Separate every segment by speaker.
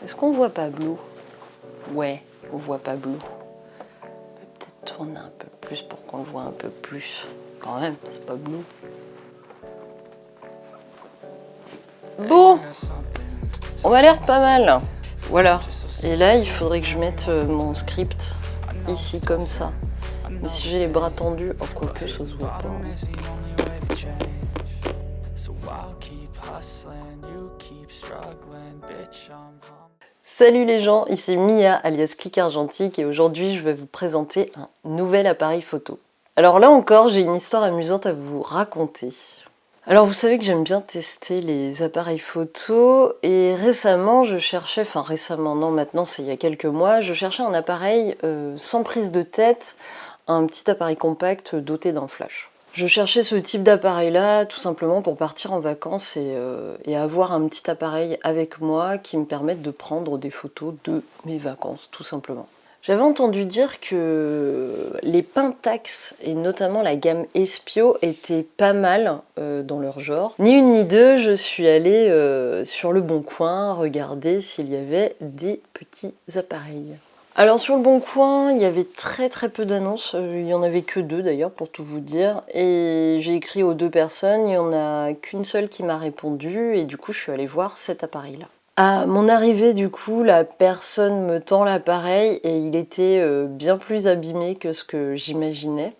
Speaker 1: Est-ce qu'on voit Pablo? Ouais, on voit Pablo. On peut peut-être tourner un peu plus pour qu'on le voit un peu plus. Quand même, c'est Pablo. Bon, on m'a l'air pas mal. Voilà. Et là, il faudrait que je mette mon script ici comme ça. Mais si j'ai les bras tendus, oh quoique ça se voit pas. Salut les gens, ici Mia alias Click Argentique et aujourd'hui je vais vous présenter un nouvel appareil photo. Alors là encore, j'ai une histoire amusante à vous raconter. Alors vous savez que j'aime bien tester les appareils photo et récemment je cherchais, enfin récemment non maintenant c'est il y a quelques mois, je cherchais un appareil sans prise de tête, un petit appareil compact doté d'un flash. Je cherchais ce type d'appareil là tout simplement pour partir en vacances et avoir un petit appareil avec moi qui me permette de prendre des photos de mes vacances tout simplement. J'avais entendu dire que les Pentax, et notamment la gamme Espio, étaient pas mal dans leur genre. Ni une ni deux, je suis allée sur le Bon Coin regarder s'il y avait des petits appareils. Alors sur le Bon Coin, il y avait très peu d'annonces, il y en avait que deux d'ailleurs pour tout vous dire, et j'ai écrit aux deux personnes, il n'y en a qu'une seule qui m'a répondu, et du coup je suis allée voir cet appareil-là. À mon arrivée, du coup, la personne me tend l'appareil et il était bien plus abîmé que ce que j'imaginais.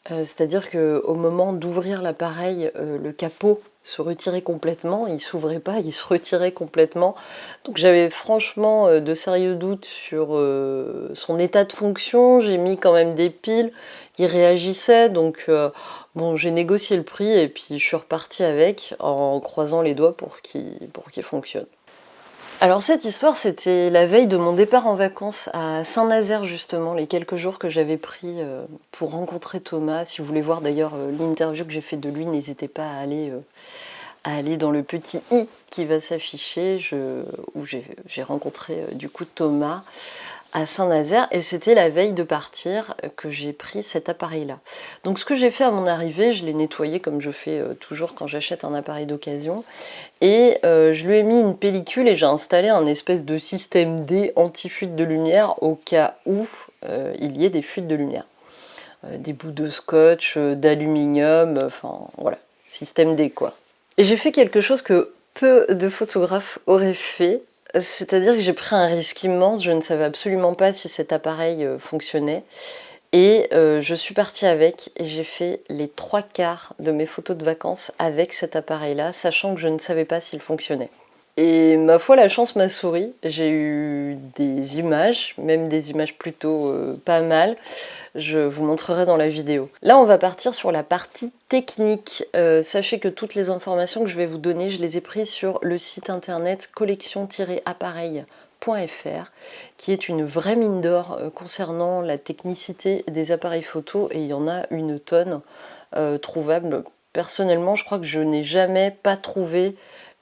Speaker 1: C'est-à-dire qu'au moment d'ouvrir l'appareil, le capot se retirait complètement, il s'ouvrait pas, il se retirait complètement. Donc j'avais franchement de sérieux doutes sur son état de fonction. J'ai mis quand même des piles, il réagissait, donc bon, j'ai négocié le prix et puis je suis repartie avec en croisant les doigts pour qu'il fonctionne. Alors cette histoire, c'était la veille de mon départ en vacances à Saint-Nazaire justement, les quelques jours que j'avais pris pour rencontrer Thomas. Si vous voulez voir d'ailleurs l'interview que j'ai fait de lui, n'hésitez pas à aller dans le petit i qui va s'afficher, où j'ai rencontré du coup Thomas à Saint-Nazaire et c'était la veille de partir que j'ai pris cet appareil là. Donc ce que j'ai fait à mon arrivée, je l'ai nettoyé comme je fais toujours quand j'achète un appareil d'occasion et je lui ai mis une pellicule et j'ai installé un espèce de système D anti-fuite de lumière au cas où il y ait des fuites de lumière. Des bouts de scotch, d'aluminium, enfin voilà, système D quoi. Et j'ai fait quelque chose que peu de photographes auraient fait, c'est-à-dire que j'ai pris un risque immense, je ne savais absolument pas si cet appareil fonctionnait. Et je suis partie avec et j'ai fait les 3/4 de mes photos de vacances avec cet appareil-là, sachant que je ne savais pas s'il fonctionnait. Et ma foi, la chance m'a souri. J'ai eu des images, même des images plutôt pas mal. Je vous montrerai dans la vidéo. Là, on va partir sur la partie technique. Sachez que toutes les informations que je vais vous donner, je les ai prises sur le site internet collection-appareil.fr, qui est une vraie mine d'or concernant la technicité des appareils photo, et il y en a une tonne trouvable. Personnellement, je crois que je n'ai jamais pas trouvé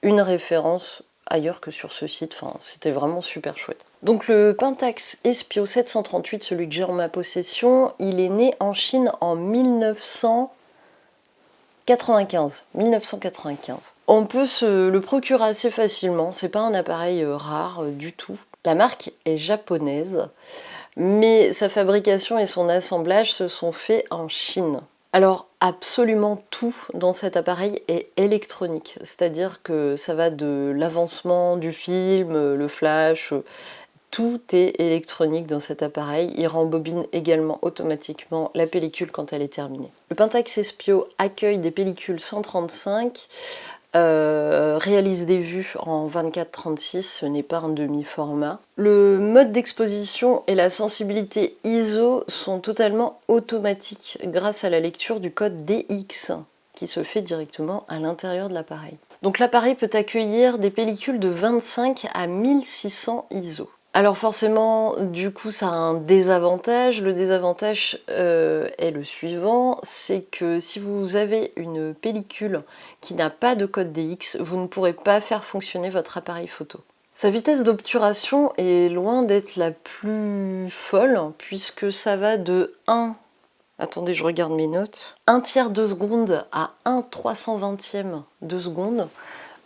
Speaker 1: une référence ailleurs que sur ce site. Enfin, c'était vraiment super chouette. Donc le Pentax Espio 738, celui que j'ai en ma possession, il est né en Chine en 1995. On peut se le procurer assez facilement, c'est pas un appareil rare du tout. La marque est japonaise, mais sa fabrication et son assemblage se sont faits en Chine. Alors absolument tout dans cet appareil est électronique, c'est-à-dire que ça va de l'avancement du film, le flash, tout est électronique dans cet appareil. Il rembobine également automatiquement la pellicule quand elle est terminée. Le Pentax Espio accueille des pellicules 135, réalise des vues en 24-36, ce n'est pas un demi-format. Le mode d'exposition et la sensibilité ISO sont totalement automatiques grâce à la lecture du code DX qui se fait directement à l'intérieur de l'appareil. Donc l'appareil peut accueillir des pellicules de 25 à 1600 ISO. Alors forcément, du coup, ça a un désavantage. Le désavantage est le suivant, c'est que si vous avez une pellicule qui n'a pas de code DX, vous ne pourrez pas faire fonctionner votre appareil photo. Sa vitesse d'obturation est loin d'être la plus folle, puisque ça va de 1... Attendez, je regarde mes notes. 1/3 de seconde à 1/320e de seconde.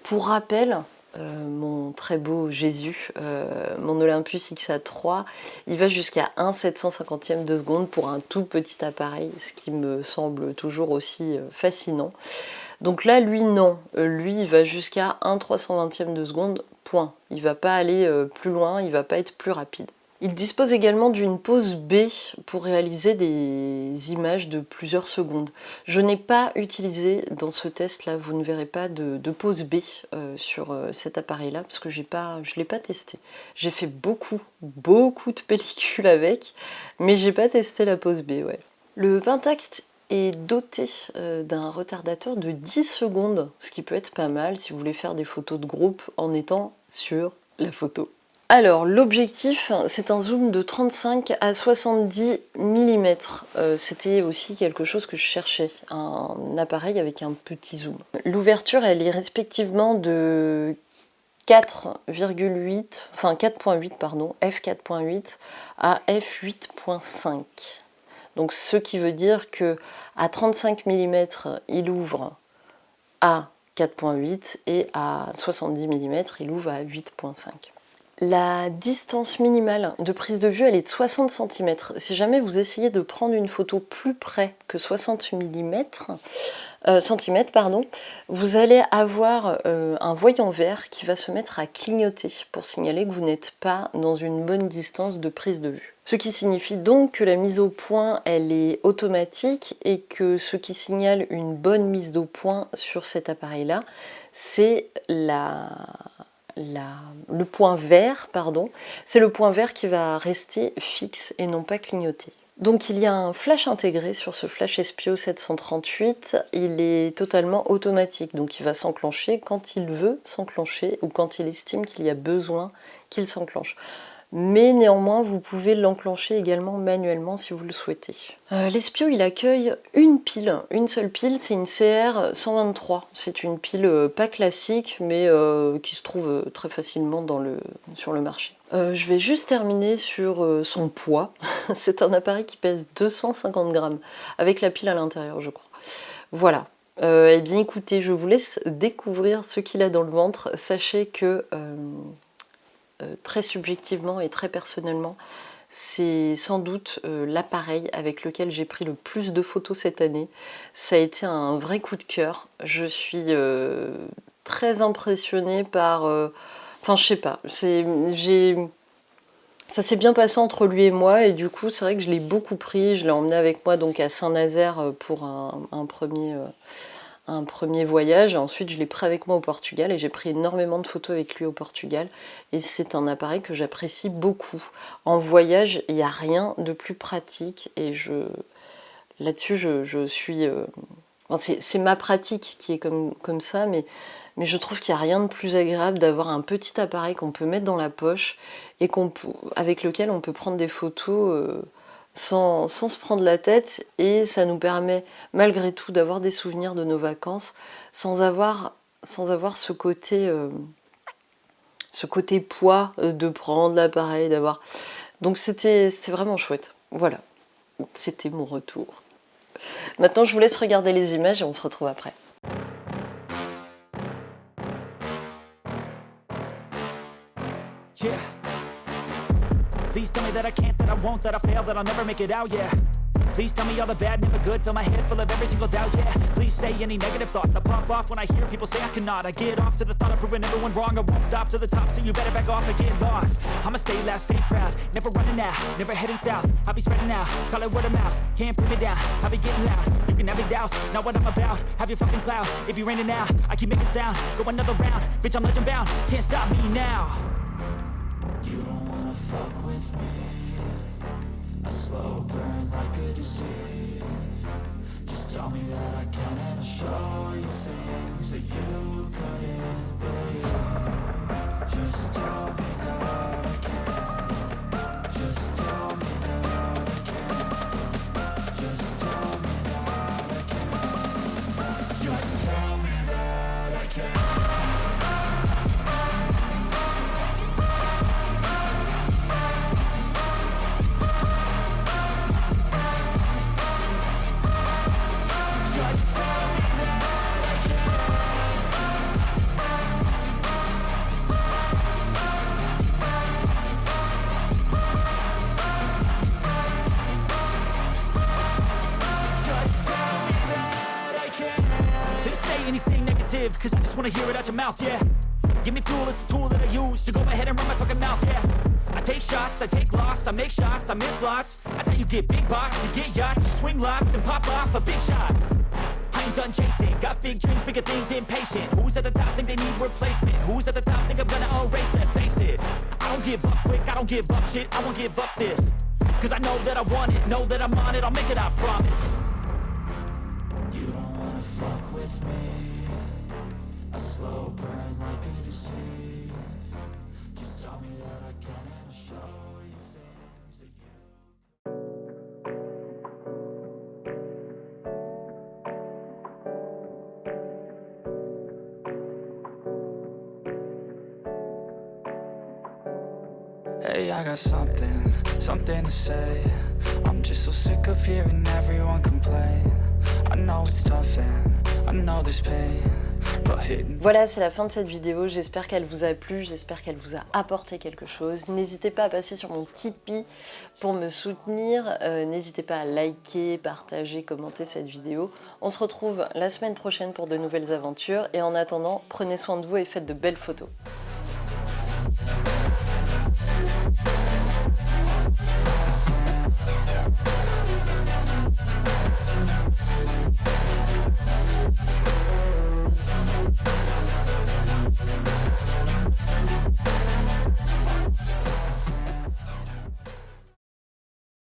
Speaker 1: Pour rappel, mon très beau Jésus, mon Olympus XA3, il va jusqu'à 1/750e de seconde pour un tout petit appareil, ce qui me semble toujours aussi fascinant. Donc là, lui, non. Lui, il va jusqu'à 1/320e de seconde, point. Il va pas aller plus loin, il va pas être plus rapide. Il dispose également d'une pause B pour réaliser des images de plusieurs secondes. Je n'ai pas utilisé dans ce test-là, vous ne verrez pas de pause B sur cet appareil-là, parce que je ne l'ai pas testé. J'ai fait beaucoup de pellicules avec, mais j'ai pas testé la pause B, ouais. Le Pentax est doté d'un retardateur de 10 secondes, ce qui peut être pas mal si vous voulez faire des photos de groupe en étant sur la photo. Alors l'objectif, c'est un zoom de 35 à 70 mm. C'était aussi quelque chose que je cherchais, un appareil avec un petit zoom. L'ouverture, elle est respectivement de 4,8 pardon, f4.8 à f8.5. Donc ce qui veut dire que à 35 mm, il ouvre à 4.8 et à 70 mm, il ouvre à 8.5. La distance minimale de prise de vue, elle est de 60 cm. Si jamais vous essayez de prendre une photo plus près que 60 cm, vous allez avoir un voyant vert qui va se mettre à clignoter pour signaler que vous n'êtes pas dans une bonne distance de prise de vue. Ce qui signifie donc que la mise au point, elle est automatique et que ce qui signale une bonne mise au point sur cet appareil-là, c'est le point vert, c'est le point vert qui va rester fixe et non pas clignoter. Donc il y a un flash intégré sur ce Flash SPO 738, il est totalement automatique, donc il va s'enclencher quand il veut s'enclencher ou quand il estime qu'il y a besoin qu'il s'enclenche. Mais néanmoins, vous pouvez l'enclencher également manuellement si vous le souhaitez. L'Espio, il accueille une pile, une seule pile, c'est une CR123. C'est une pile pas classique, mais qui se trouve très facilement sur le marché. Je vais juste terminer sur son poids. C'est un appareil qui pèse 250 grammes, avec la pile à l'intérieur, je crois. Voilà. Eh bien écoutez, je vous laisse découvrir ce qu'il a dans le ventre. Sachez que... très subjectivement et très personnellement, c'est sans doute l'appareil avec lequel j'ai pris le plus de photos cette année. Ça a été un vrai coup de cœur. Je suis très impressionnée par... Enfin, je sais pas. Ça s'est bien passé entre lui et moi et du coup, c'est vrai que je l'ai beaucoup pris. Je l'ai emmené avec moi donc à Saint-Nazaire pour un premier voyage. Ensuite, je l'ai pris avec moi au Portugal et j'ai pris énormément de photos avec lui au Portugal. Et c'est un appareil que j'apprécie beaucoup. En voyage, il n'y a rien de plus pratique et là-dessus, je suis... Enfin, c'est ma pratique qui est comme ça, mais je trouve qu'il n'y a rien de plus agréable d'avoir un petit appareil qu'on peut mettre dans la poche et avec lequel on peut prendre des photos... Sans se prendre la tête, et ça nous permet malgré tout d'avoir des souvenirs de nos vacances sans avoir ce côté poids de prendre l'appareil, d'avoir... Donc c'était vraiment chouette. Voilà, c'était mon retour. Maintenant je vous laisse regarder les images et on se retrouve après.
Speaker 2: Yeah. Please tell me that I can't, that I won't, that I fail, that I'll never make it out, yeah. Please tell me all the bad, never good, fill my head full of every single doubt, yeah. Please say any negative thoughts, I pop off when I hear people say I cannot. I get off to the thought of proving everyone wrong, I won't stop to the top, so you better back off and get lost. I'ma stay loud, stay proud, never running out, never heading south. I'll be spreading out, call it word of mouth, can't put me down, I'll be getting loud. You can have it douse, not what I'm about, have your fucking cloud. It be raining now, I keep making sound, go another round, bitch I'm legend bound, can't stop me now. You don't wanna fuck with me, a slow burn like a disease. Just tell me that I can and I'll show you things that you couldn't believe. Just tell me that I can. Just tell me that I can. Just tell me that I can. Just tell me that I can. cause I just wanna hear it out your mouth, yeah. Give me fuel, it's a tool that I use to go ahead and run my fucking mouth, yeah. I take shots, I take loss, I make shots, I miss lots. That's how you get big box, you get yachts, you swing lots and pop off a big shot. I ain't done chasing, got big dreams, bigger things, impatient. Who's at the top think they need replacement? Who's at the top think I'm gonna erase them? Face it, I don't give up quick, I don't give up shit, I won't give up this. Cause I know that I want it, know that I'm on it, I'll make it, I promise. You don't wanna fuck with me, a slow burn like a disease. Just tell me that I can and I'll show you things that you. Hey, I got something to say. I'm just so sick of hearing everyone complain. I know it's tough and I know there's pain, but hitting.
Speaker 1: Voilà, c'est la fin de cette vidéo. J'espère qu'elle vous a plu, j'espère qu'elle vous a apporté quelque chose. N'hésitez pas à passer sur mon Tipeee pour me soutenir. N'hésitez pas à liker, partager, commenter cette vidéo. On se retrouve la semaine prochaine pour de nouvelles aventures. Et en attendant, prenez soin de vous et faites de belles photos.